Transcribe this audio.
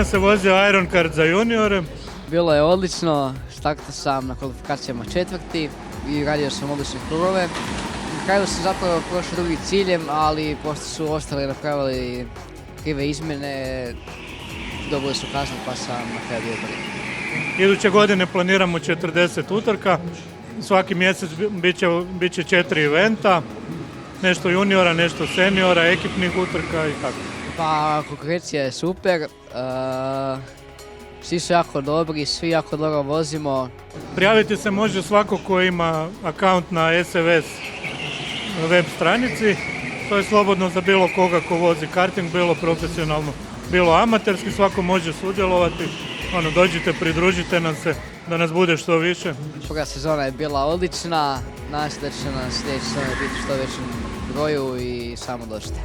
godina se vozio Iron Kart za juniore. Bilo je odlično, startao sam na kvalifikacijama 4. i radio sam odlične krugove. Na kraju sam zapravo prošao drugi ciljem, ali pošto su ostali napravili krive izmjene, dobili su kaznu pa sam na kraju bio prvi. Iduće godine planiramo 40 utrka. Svaki mjesec bit će 4 eventa. Nešto juniora, nešto seniora, ekipnih utrka i tako. Pa konkurencija je super, svi su jako dobri, svi jako dobro vozimo. Prijaviti se može svako ko ima akaunt na SVS web stranici. To je slobodno za bilo koga ko vozi karting, bilo profesionalno, bilo amaterski, svako može sudjelovati. Dođite, pridružite nam se da nas bude što više. Prva sezona je bila odlična, nadam se da će nas sljedeće sezone biti što većem broju i samo dođite.